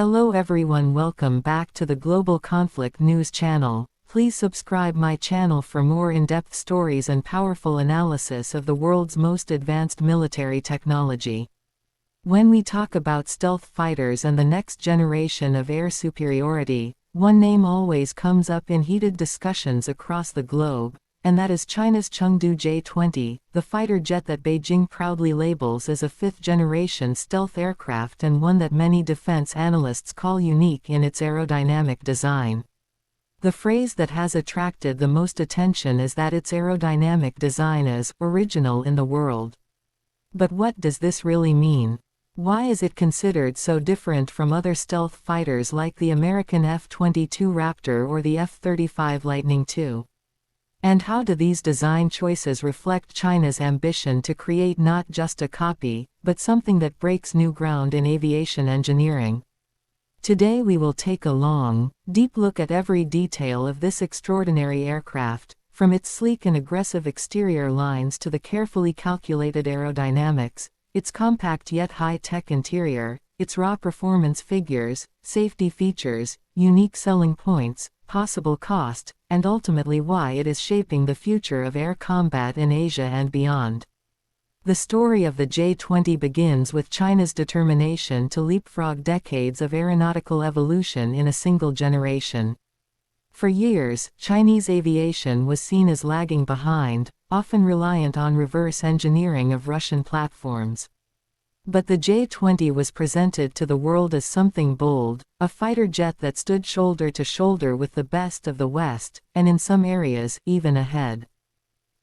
Hello everyone, welcome back to the Global Conflict News channel. Please subscribe my channel for more in-depth stories and powerful analysis of the world's most advanced military technology. When we talk about stealth fighters and the next generation of air superiority, one name always comes up in heated discussions across the globe, and that is China's Chengdu J-20, the fighter jet that Beijing proudly labels as a fifth-generation stealth aircraft and one that many defense analysts call unique in its aerodynamic design. The phrase that has attracted the most attention is that its aerodynamic design is original in the world. But what does this really mean? Why is it considered so different from other stealth fighters like the American F-22 Raptor or the F-35 Lightning II? And how do these design choices reflect China's ambition to create not just a copy, but something that breaks new ground in aviation engineering? Today we will take a long, deep look at every detail of this extraordinary aircraft, from its sleek and aggressive exterior lines to the carefully calculated aerodynamics, its compact yet high-tech interior, its raw performance figures, safety features, unique selling points, possible cost, and ultimately why it is shaping the future of air combat in Asia and beyond. The story of the J-20 begins with China's determination to leapfrog decades of aeronautical evolution in a single generation. For years, Chinese aviation was seen as lagging behind, often reliant on reverse engineering of Russian platforms. But the J-20 was presented to the world as something bold, a fighter jet that stood shoulder to shoulder with the best of the West, and in some areas, even ahead.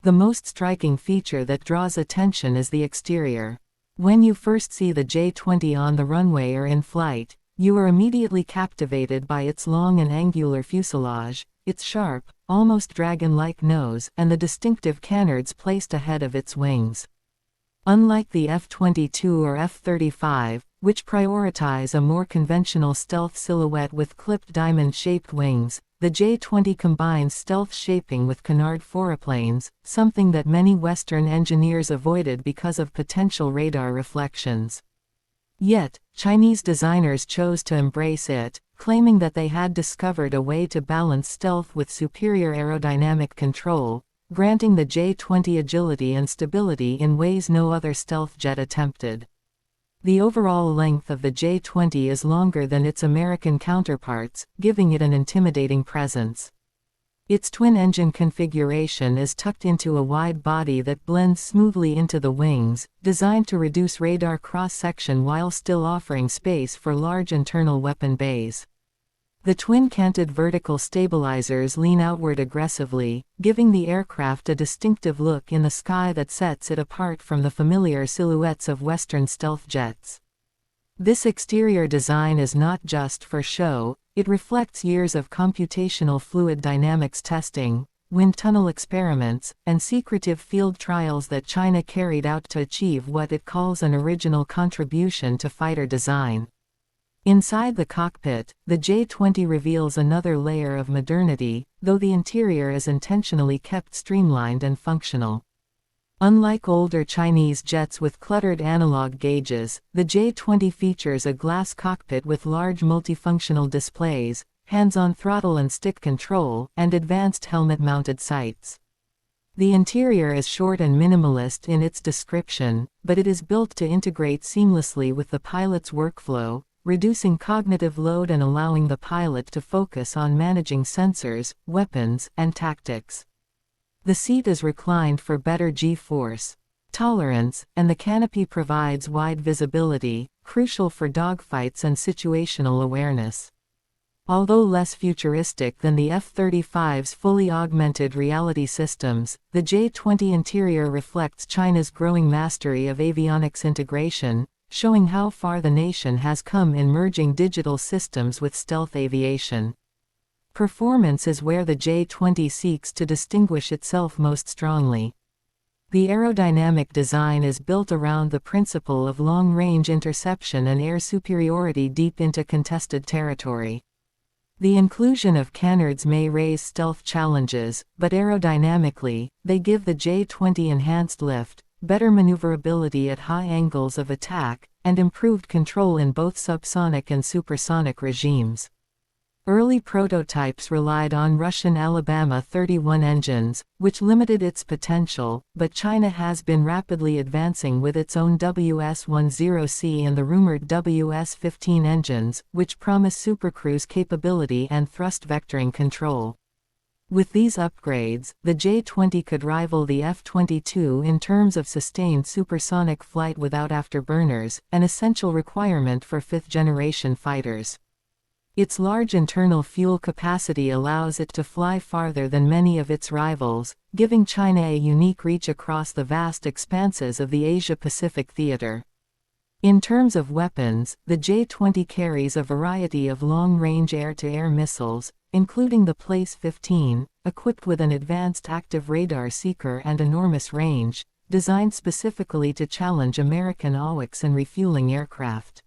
The most striking feature that draws attention is the exterior. When you first see the J-20 on the runway or in flight, you are immediately captivated by its long and angular fuselage, its sharp, almost dragon-like nose, and the distinctive canards placed ahead of its wings. Unlike the F-22 or F-35, which prioritize a more conventional stealth silhouette with clipped diamond-shaped wings, the J-20 combines stealth shaping with canard foreplanes, something that many Western engineers avoided because of potential radar reflections. Yet, Chinese designers chose to embrace it, claiming that they had discovered a way to balance stealth with superior aerodynamic control, granting the J-20 agility and stability in ways no other stealth jet attempted. The overall length of the J-20 is longer than its American counterparts, giving it an intimidating presence. Its twin-engine configuration is tucked into a wide body that blends smoothly into the wings, designed to reduce radar cross-section while still offering space for large internal weapon bays. The twin-canted vertical stabilizers lean outward aggressively, giving the aircraft a distinctive look in the sky that sets it apart from the familiar silhouettes of Western stealth jets. This exterior design is not just for show, it reflects years of computational fluid dynamics testing, wind tunnel experiments, and secretive field trials that China carried out to achieve what it calls an original contribution to fighter design. Inside the cockpit, the J-20 reveals another layer of modernity, though the interior is intentionally kept streamlined and functional. Unlike older Chinese jets with cluttered analog gauges, the J-20 features a glass cockpit with large multifunctional displays, hands-on throttle and stick control, and advanced helmet-mounted sights. The interior is short and minimalist in its description, but it is built to integrate seamlessly with the pilot's workflow, reducing cognitive load and allowing the pilot to focus on managing sensors, weapons, and tactics. The seat is reclined for better G-force tolerance, and the canopy provides wide visibility, crucial for dogfights and situational awareness. Although less futuristic than the F-35's fully augmented reality systems, the J-20 interior reflects China's growing mastery of avionics integration, showing how far the nation has come in merging digital systems with stealth aviation. Performance is where the J-20 seeks to distinguish itself most strongly. The aerodynamic design is built around the principle of long-range interception and air superiority deep into contested territory. The inclusion of canards may raise stealth challenges, but aerodynamically, they give the J-20 enhanced lift, better maneuverability at high angles of attack, and improved control in both subsonic and supersonic regimes. Early prototypes relied on Russian Alabama-31 engines, which limited its potential, but China has been rapidly advancing with its own WS-10C and the rumored WS-15 engines, which promise supercruise capability and thrust vectoring control. With these upgrades, the J-20 could rival the F-22 in terms of sustained supersonic flight without afterburners, an essential requirement for fifth-generation fighters. Its large internal fuel capacity allows it to fly farther than many of its rivals, giving China a unique reach across the vast expanses of the Asia-Pacific theater. In terms of weapons, the J-20 carries a variety of long-range air-to-air missiles, including the Place-15, equipped with an advanced active radar seeker and enormous range, designed specifically to challenge American AWACS and refueling aircraft.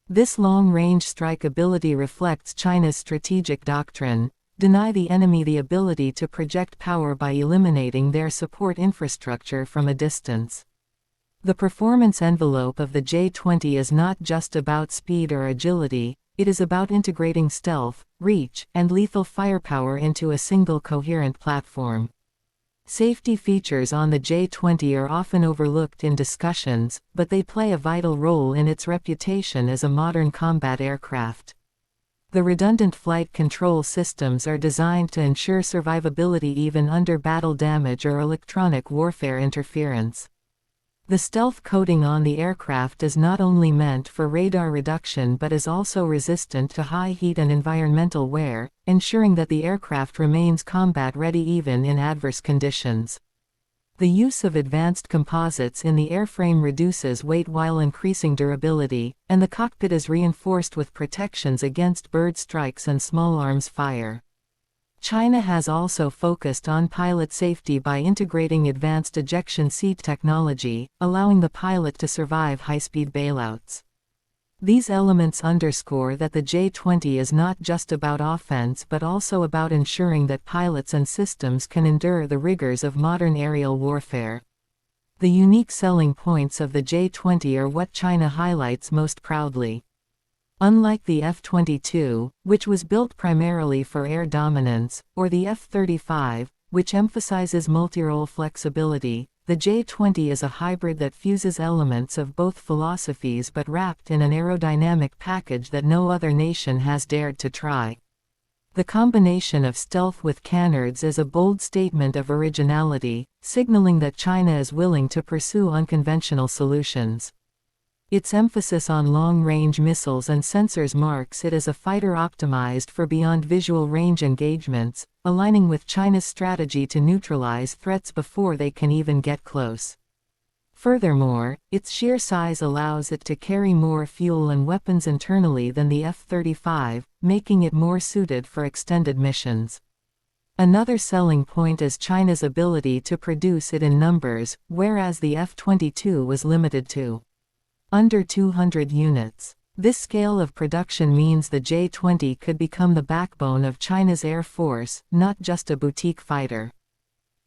This long-range strike ability reflects China's strategic doctrine: deny the enemy the ability to project power by eliminating their support infrastructure from a distance. The performance envelope of the J-20 is not just about speed or agility, it is about integrating stealth, reach, and lethal firepower into a single coherent platform. Safety features on the J-20 are often overlooked in discussions, but they play a vital role in its reputation as a modern combat aircraft. The redundant flight control systems are designed to ensure survivability even under battle damage or electronic warfare interference. The stealth coating on the aircraft is not only meant for radar reduction but is also resistant to high heat and environmental wear, ensuring that the aircraft remains combat-ready even in adverse conditions. The use of advanced composites in the airframe reduces weight while increasing durability, and the cockpit is reinforced with protections against bird strikes and small arms fire. China has also focused on pilot safety by integrating advanced ejection seat technology, allowing the pilot to survive high-speed bailouts. These elements underscore that the J-20 is not just about offense but also about ensuring that pilots and systems can endure the rigors of modern aerial warfare. The unique selling points of the J-20 are what China highlights most proudly. Unlike the F-22, which was built primarily for air dominance, or the F-35, which emphasizes multi-role flexibility, the J-20 is a hybrid that fuses elements of both philosophies but wrapped in an aerodynamic package that no other nation has dared to try. The combination of stealth with canards is a bold statement of originality, signaling that China is willing to pursue unconventional solutions. Its emphasis on long-range missiles and sensors marks it as a fighter optimized for beyond visual range engagements, aligning with China's strategy to neutralize threats before they can even get close. Furthermore, its sheer size allows it to carry more fuel and weapons internally than the F-35, making it more suited for extended missions. Another selling point is China's ability to produce it in numbers, whereas the F-22 was limited to under 200 units. This scale of production means the J-20 could become the backbone of China's Air Force, not just a boutique fighter.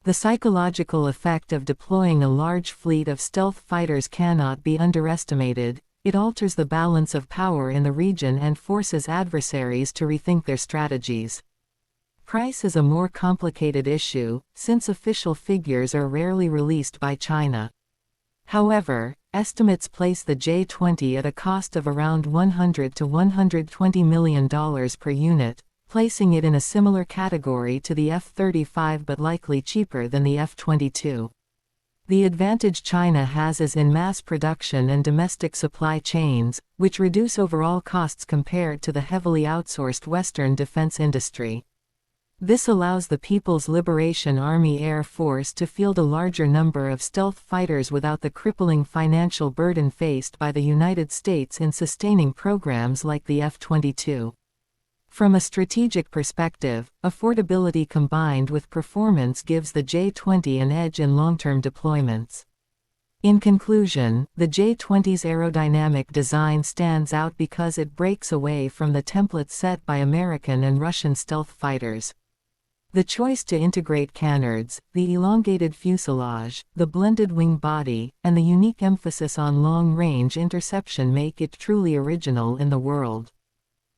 The psychological effect of deploying a large fleet of stealth fighters cannot be underestimated. It alters the balance of power in the region and forces adversaries to rethink their strategies. Price is a more complicated issue, since official figures are rarely released by China. However, estimates place the J-20 at a cost of around $100 to $120 million per unit, placing it in a similar category to the F-35 but likely cheaper than the F-22. The advantage China has is in mass production and domestic supply chains, which reduce overall costs compared to the heavily outsourced Western defense industry. This allows the People's Liberation Army Air Force to field a larger number of stealth fighters without the crippling financial burden faced by the United States in sustaining programs like the F-22. From a strategic perspective, affordability combined with performance gives the J-20 an edge in long-term deployments. In conclusion, the J-20's aerodynamic design stands out because it breaks away from the templates set by American and Russian stealth fighters. The choice to integrate canards, the elongated fuselage, the blended wing body, and the unique emphasis on long-range interception make it truly original in the world.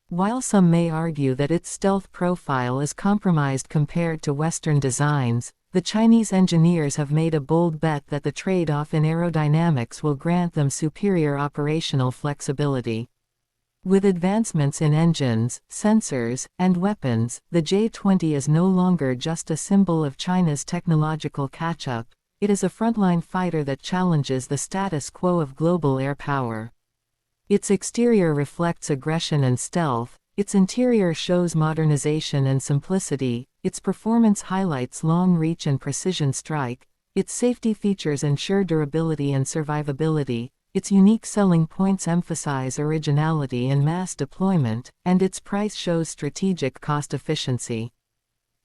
While some may argue that its stealth profile is compromised compared to Western designs, the Chinese engineers have made a bold bet that the trade-off in aerodynamics will grant them superior operational flexibility. With advancements in engines, sensors, and weapons, the J-20 is no longer just a symbol of China's technological catch-up, it is a frontline fighter that challenges the status quo of global air power. Its exterior reflects aggression and stealth, its interior shows modernization and simplicity, its performance highlights long reach and precision strike, its safety features ensure durability and survivability, its unique selling points emphasize originality and mass deployment, and its price shows strategic cost efficiency.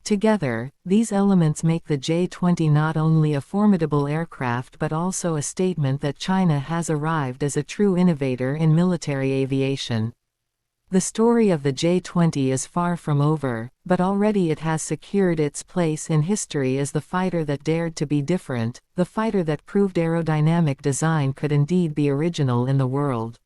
Together, these elements make the J-20 not only a formidable aircraft but also a statement that China has arrived as a true innovator in military aviation. The story of the J-20 is far from over, but already it has secured its place in history as the fighter that dared to be different, the fighter that proved aerodynamic design could indeed be original in the world.